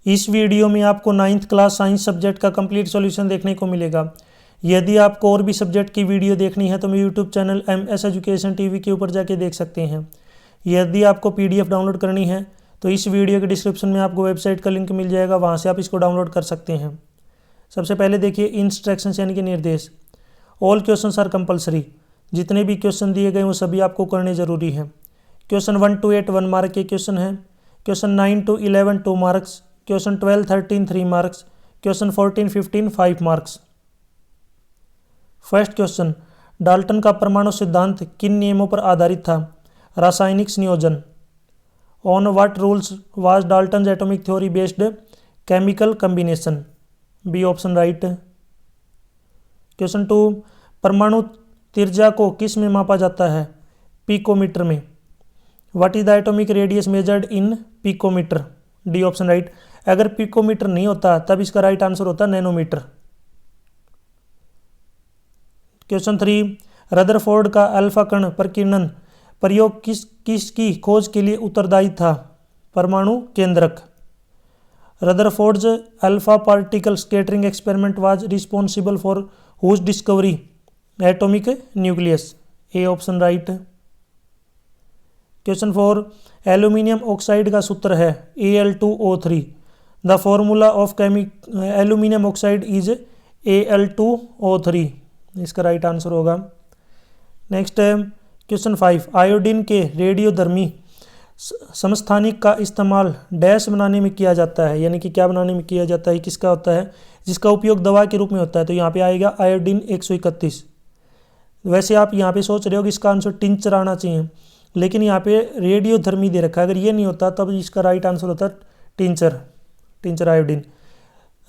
इस वीडियो में आपको 9th क्लास साइंस सब्जेक्ट का कंप्लीट सॉल्यूशन देखने को मिलेगा। यदि आपको और भी सब्जेक्ट की वीडियो देखनी है तो मेरे YouTube channel MS education TV के ऊपर जाके देख सकते हैं। यदि आपको PDF डाउनलोड करनी है तो इस वीडियो के डिस्क्रिप्शन में आपको वेबसाइट का लिंक मिल जाएगा, वहाँ से आप इसको डाउनलोड कर सकते हैं। सबसे पहले देखिए इंस्ट्रक्शंस यानी कि निर्देश। ऑल क्वेश्चंस आर कंपलसरी, जितने भी क्वेश्चन दिए गए वो सभी आपको करने ज़रूरी है। क्वेश्चन 1 to 8 1 मार्क के क्वेश्चन है, question 9 to 11 2 marks, question 12 13 3 marks, question 14 15 5 marks. First question, Dalton का परमाणु सिद्धांत किन नियमों पर आधारित था? रासायनिक संयोजन। On what rules was Dalton atomic theory based? Chemical combination. B option right. Question 2, परमाणु त्रिज्या को किस में मापा जाता है? पिकोमीटर में। What is the atomic radius measured in picometer? D option right. अगर पिकोमीटर नहीं होता तब इसका राइट आंसर होता नैनोमीटर। क्वेश्चन 3, रदरफोर्ड का अल्फा कण प्रकीर्णन प्रयोग किसकी खोज के लिए उत्तरदायी था? परमाणु केंद्रक। Rutherford's alpha particle scattering experiment was responsible for whose discovery? Atomic nucleus. A option right. Question 4, aluminium oxide का सूत्र है Al2O3। The formula of aluminium oxide is Al2O3। इसका राइट आंसर होगा। नेक्स्ट क्वेश्चन 5, आयोडीन के रेडियोधर्मी समस्थानिक का इस्तेमाल डैश बनाने में किया जाता है, यानी कि क्या बनाने में किया जाता है, किसका होता है? जिसका उपयोग दवा के रूप में होता है। तो यहाँ पे आएगा आयोडीन 131। वैसे आप यहाँ पे सोच रहे हो कि इसका आंसर टिंचर आना चाहिए, लेकिन यहाँ पे रेडियोधर्मी दे रखा है। अगर ये नहीं होता तब इसका राइट आंसर होता tincture iodine.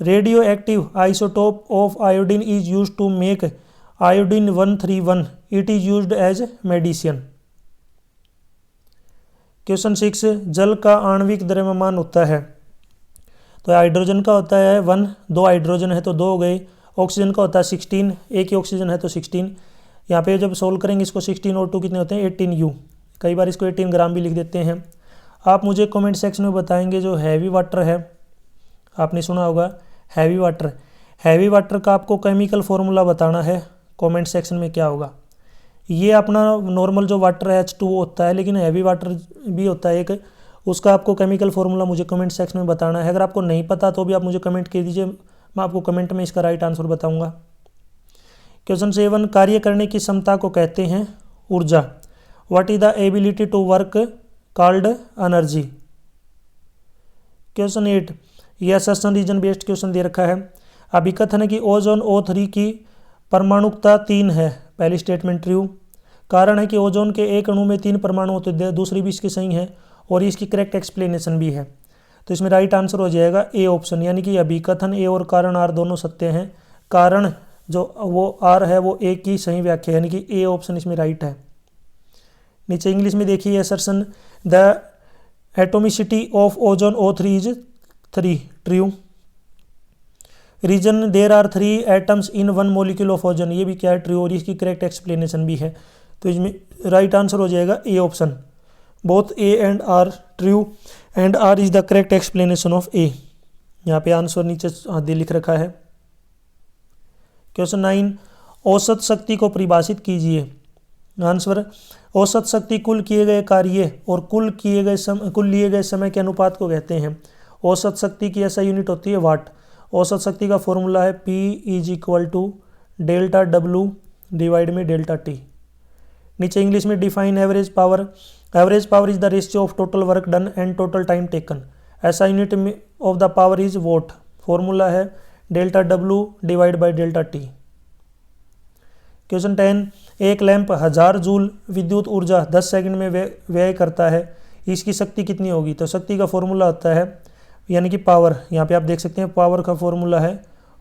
Radioactive isotope of iodine is used to make iodine 131। It is used as medicine. Question 6, जल का आणविक द्रव्यमान होता है? तो हाइड्रोजन का होता है 1, 2 हाइड्रोजन है तो 2 हो गए। ऑक्सीजन का होता है 16, एक ही ऑक्सीजन है तो 16। यहाँ पे जब सोल्व करेंगे इसको 16 और 2 कितने होते हैं? 18U। कई बार इसको 18 ग्राम भी लिख देते हैं। आप मुझे कमेंट सेक्शन में बताएंगे जो हैवी वाटर है, आपने सुना होगा हैवी वाटर का आपको केमिकल फॉर्मूला बताना है। कमेंट सेक्शन में क्या होगा? ये अपना नॉर्मल जो वाटर है H2O होता है, लेकिन हैवी वाटर भी होता है एक, उसका आपको केमिकल फॉर्मूला मुझे कमेंट सेक्शन में बताना है। अगर आपको नहीं पता तो भी आप मुझे कमेंट कर दीजिए, मैं आपको कमेंट में इसका राइट आंसर बताऊंगा। क्वेश्चन 7, कार्य करने की क्षमता को कहते हैं ऊर्जा। What is the ability to work called energy? Question 8, यह सेशन रीजन बेस्ड क्वेश्चन दे रखा है। अभिकथन है कि ओजोन O3 की परमाणुकता 3 है। पहली स्टेटमेंट ट्रू। कारण है कि ओजोन के एक अणु में 3 परमाणु होते हैं, दूसरी भी इसकी सही है और इसकी करेक्ट एक्सप्लेनेशन भी है। तो इसमें राइट आंसर हो जाएगा ए ऑप्शन, यानी कि अभिकथन ए और कारण आर दोनों सत्य हैं। कारण जो वो आर है वो ए की सही व्याख्या, यानी कि ए ऑप्शन इसमें राइट है। नीचे इंग्लिश में देखिए assertion, the atomicity of ozone O3 is 3। True. Reason there are 3 atoms in 1 molecule of ozone, ये भी क्या है? ट्रू, और इसकी करेक्ट एक्सप्लेनेशन भी है। तो इसमें राइट आंसर हो जाएगा A option. Both A and R true and R is the correct explanation of A. यहाँ पे आंसर नीचे आधे लिख रखा है। क्वेश्चन 9, औसत शक्ति को परिभाषित कीजिए। आंसर, औसत शक्ति कुल किए गए कार्य और कुल लिए गए समय के अनुपात को कहते हैं। औसत शक्ति की ऐसा यूनिट होती है वाट। औसत शक्ति का फॉर्मूला है P = डेल्टा W डिवाइड में डेल्टा T। नीचे इंग्लिश में define average power. Average power is the ratio of total work done and total time taken. ऐसा unit of the power is watt. Formula है delta W divide by delta T। Question 10, एक lamp 1000 joule विद्युत ऊर्जा 10 second में व्यय करता है, इसकी शक्ति कितनी होगी? तो शक्ति का फॉर्मूला होता है, यानी कि पावर, यहाँ पे आप देख सकते हैं पावर का फॉर्मूला है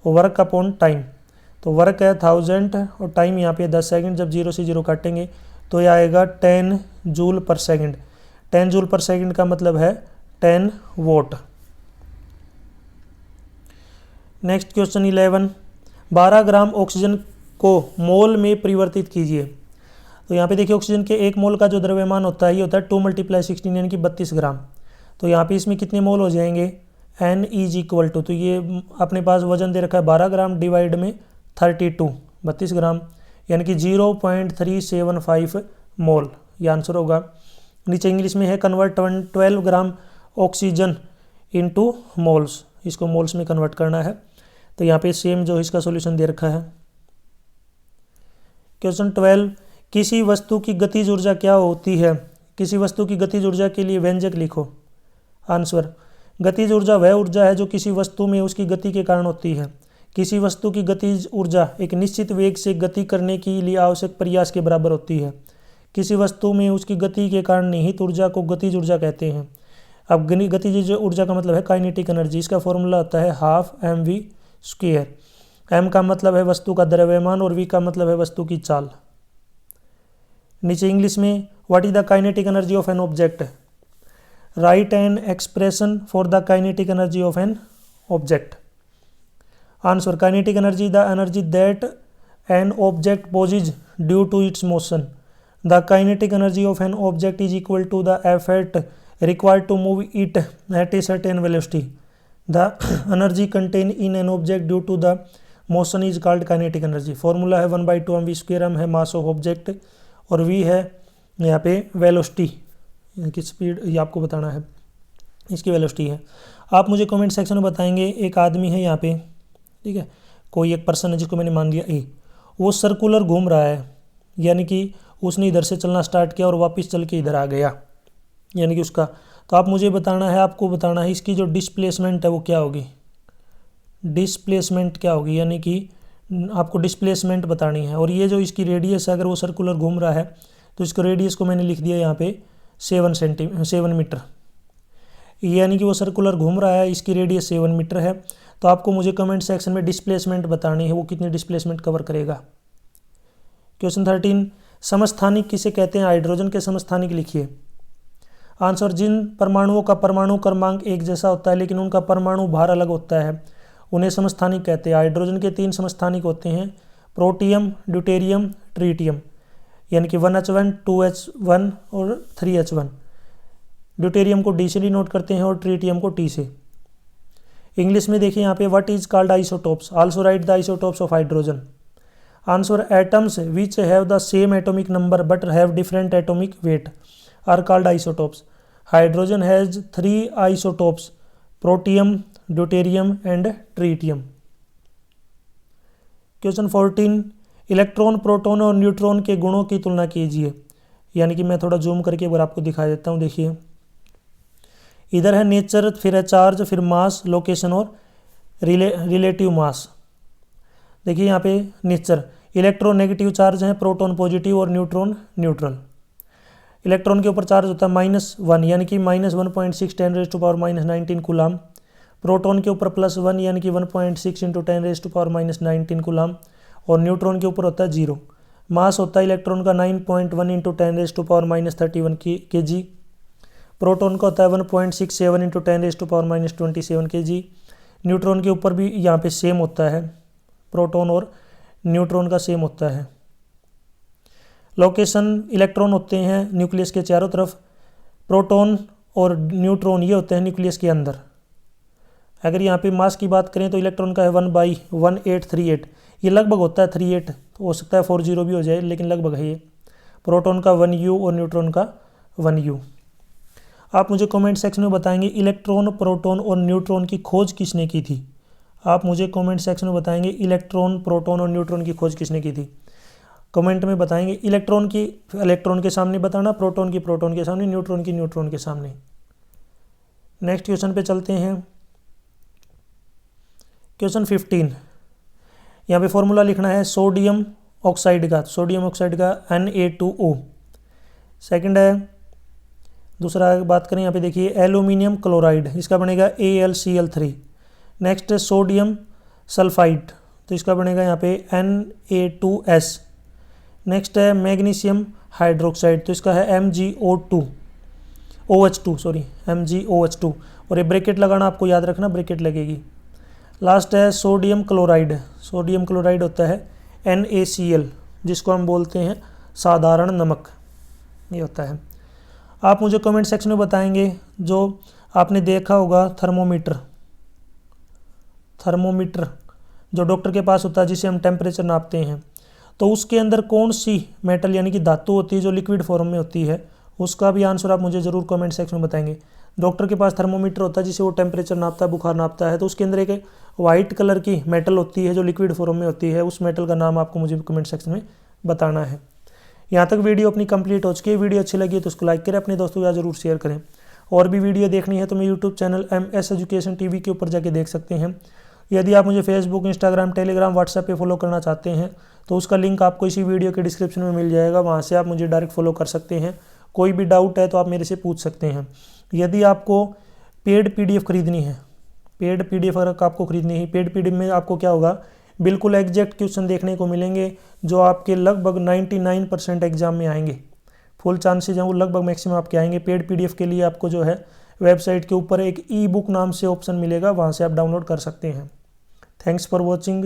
वर्क अपॉन टाइम। तो वर्क है 1000 और टाइम यहाँ पे 10 सेकंड। जब 0 से 0 काटेंगे तो यह आएगा 10 जूल पर सेकंड। 10 जूल पर सेकंड का मतलब है 10 vote. Next question 11, 12 gram oxygen को मोल में परिवर्तित कीजिए। तो यहाँ पे देखिए ऑक्सीजन के 1 मोल का जो द्रव्यमान होता है ये होता है 2 × 16 यानी कि 32 ग्राम। तो यहाँ पे इसमें कितने मोल हो जाएंगे? n इज इक्वल टू, तो ये अपने पास वजन दे रखा है 12 ग्राम डिवाइड में 32 ग्राम, यानी कि 0.375 मोल, ये आंसर होगा। नीचे इंग्लिश में है convert 12 gram oxygen into moles, इसको मोल्स में कन्वर्ट करना है। तो यहाँ पे सेम जो इसका सॉल्यूशन दे रखा है। क्वेश्चन 12, किसी वस्तु की गतिज ऊर्जा क्या होती है? किसी वस्तु की गतिज ऊर्जा के लिए व्यंजक लिखो। आंसर, गतिज ऊर्जा वह ऊर्जा है जो किसी वस्तु में उसकी गति के कारण होती है। किसी वस्तु की गतिज ऊर्जा एक निश्चित वेग से गति करने के लिए आवश्यक प्रयास के बराबर होती है। किसी वस्तु में उसकी गति के कारण निहित ऊर्जा को गतिज ऊर्जा कहते हैं। अब गतिज ऊर्जा का मतलब है काइनेटिक एनर्जी, इसका फॉर्मूला होता है ½ mv²। m का मतलब है वस्तु का द्रव्यमान और v का मतलब है वस्तु की चाल। नीचे इंग्लिश में what is the kinetic energy of an object, right an expression for the kinetic energy of an object. Answer, kinetic energy the energy that an object possesses due to its motion. The kinetic energy of an object is equal to the effort required to move it at a certain velocity. The energy contained in an object due to the motion is called kinetic energy. Formula है 1/2 mv², m है mass of object और v है यहाँ पे velocity की speed, ये आपको बताना है, इसकी वेलोसिटी है। आप मुझे कमेंट सेक्शन में बताएंगे, एक आदमी है यहाँ पे, ठीक है, कोई एक पर्सन है जिसको मैंने मान लिया ए, वो सर्कुलर घूम रहा है, यानी कि उसने इधर से चलना स्टार्ट किया और वापस चल के इधर आ गया, यानी कि उसका, तो आप मुझे बताना है, आपको बताना है इसकी जो डिस्प्लेसमेंट है वो क्या होगी। डिस्प्लेसमेंट क्या होगी, यानी कि आपको डिस्प्लेसमेंट बतानी है। और ये जो इसकी रेडियस है, अगर वो सर्कुलर घूम रहा है तो इसको रेडियस को मैंने लिख दिया यहाँ पे 7 मीटर, यानी कि वो सर्कुलर घूम रहा है, इसकी रेडियस 7 मीटर है। तो आपको मुझे कमेंट सेक्शन में डिस्प्लेसमेंट बतानी है, वो कितनी डिस्प्लेसमेंट कवर करेगा। क्वेश्चन 13, समस्थानिक किसे कहते हैं? हाइड्रोजन के समस्थानिक लिखिए। आंसर, जिन परमाणुओं का परमाणु क्रमांक एक जैसा होता है लेकिन उनका परमाणु भार अलग होता है उन्हें समस्थानिक कहते हैं। हाइड्रोजन के 3 समस्थानिक होते हैं, प्रोटियम, ड्यूटेरियम, ट्रीटियम, यानी कि 1h1, 2h1 और 3h1। ड्यूटेरियम को डी से डिनोट करते हैं और ट्रीटियम को टी से। इंग्लिश में देखिए यहाँ पे what is called isotopes, also right the isotopes of hydrogen. Answer, atoms which have the same atomic number but have different atomic weight are called isotopes. Hydrogen has 3 isotopes, protium, deuterium and tritium. Question 14, electron, proton और neutron के गुणों की तुलना कीजिए। यानी कि मैं थोड़ा जूम करके एक बार आपको दिखा देता हूँ। देखिए इधर है नेचर, फिर है चार्ज, फिर मास, लोकेशन और रिलेटिव मास। देखिए यहाँ पे नेचर, इलेक्ट्रॉन नेगेटिव चार्ज है, प्रोटॉन पॉजिटिव और न्यूट्रॉन न्यूट्रल। इलेक्ट्रॉन के ऊपर चार्ज होता है -1, यानी कि -1.6 10⁻⁻19 कूलाम। प्रोटॉन के ऊपर +1, यानी कि 1.6 × 10⁻⁻19 कूलाम। और न्यूट्रॉन के ऊपर होता है 0। मास होता है इलेक्ट्रॉन का 9.1 × 10⁻31 kg। प्रोटॉन का होता है 1.67 × 10⁻27 kg। न्यूट्रॉन के ऊपर भी यहाँ पे सेम होता है, प्रोटॉन और न्यूट्रॉन का सेम होता है। लोकेशन, इलेक्ट्रॉन होते हैं न्यूक्लियस के चारों तरफ, प्रोटॉन और न्यूट्रॉन ये होते हैं न्यूक्लियस के अंदर। अगर यहाँ पे मास की बात करें तो इलेक्ट्रॉन का है 1/1838, ये लगभग होता है 38, तो हो सकता है 40 भी हो जाए, लेकिन लगभग है ये। प्रोटॉन का 1U और न्यूट्रॉन का 1U। आप मुझे कमेंट सेक्शन में बताएंगे इलेक्ट्रॉन, प्रोटॉन और न्यूट्रॉन की खोज किसने की थी। आप मुझे कमेंट सेक्शन में बताएंगे इलेक्ट्रॉन, प्रोटॉन और न्यूट्रॉन की खोज किसने की थी। कमेंट में बताएंगे इलेक्ट्रॉन की इलेक्ट्रॉन के सामने बताना, प्रोटॉन की प्रोटॉन के सामने, न्यूट्रॉन की न्यूट्रॉन के सामने। नेक्स्ट क्वेश्चन पे चलते हैं। क्वेश्चन 15, यहाँ पे फॉर्मूला लिखना है सोडियम ऑक्साइड का, सोडियम ऑक्साइड का Na2O। सेकंड है, दूसरा बात करें यहाँ पे देखिए एल्यूमिनियम क्लोराइड, इसका बनेगा AlCl3। नेक्स्ट है सोडियम सल्फाइड, तो इसका बनेगा यहाँ पे Na2S। नेक्स्ट है मैग्नीशियम हाइड्रोक्साइड, तो इसका है MgO2 MgOH2। और ये ब्रैकेट लगाना आपको याद रखना, ब्रैकेट लगेगी। लास्ट है सोडियम क्लोराइड, सोडियम क्लोराइड होता है NaCl, जिसको हम बोलते हैं साधारण नमक, ये होता है। आप मुझे कमेंट सेक्शन में बताएंगे जो आपने देखा होगा थर्मोमीटर, थर्मोमीटर जो डॉक्टर के पास होता है जिसे हम टेम्परेचर नापते हैं, तो उसके अंदर कौन सी मेटल यानी कि धातु होती है जो लिक्विड फॉर्म में होती है, उसका भी आंसर आप मुझे ज़रूर कमेंट सेक्शन में बताएंगे। डॉक्टर के पास थर्मोमीटर होता है जिसे वो टेम्परेचर नापता है, बुखार नापता है, तो उसके अंदर एक वाइट कलर की मेटल होती है जो लिक्विड फॉर्म में होती है, उस मेटल का नाम आपको मुझे कमेंट सेक्शन में बताना है। यहाँ तक वीडियो अपनी कंप्लीट हो चुकी है। वीडियो अच्छी लगी तो उसको लाइक करें, अपने दोस्तों के साथ जरूर शेयर करें। और भी वीडियो देखनी है तो मैं YouTube channel MS education TV के ऊपर जाके देख सकते हैं। यदि आप मुझे फेसबुक, इंस्टाग्राम, टेलीग्राम, व्हाट्सएप पे फॉलो करना चाहते हैं तो उसका लिंक आपको इसी वीडियो के डिस्क्रिप्शन में मिल जाएगा, वहाँ से आप मुझे डायरेक्ट फॉलो कर सकते हैं। कोई भी डाउट है तो आप मेरे से पूछ सकते हैं। यदि आपको पेड PDF खरीदनी है, पेड PDF अगर आपको खरीदनी है, पेड PDF में आपको क्या होगा, बिल्कुल एग्जैक्ट क्वेश्चन देखने को मिलेंगे जो आपके लगभग 99% एग्जाम में आएंगे। फुल चांसेज हैं वो लगभग मैक्सिमम आपके आएंगे। पेड PDF के लिए आपको जो है वेबसाइट के ऊपर एक ई बुक नाम से ऑप्शन मिलेगा, वहाँ से आप डाउनलोड कर सकते हैं। Thanks for watching.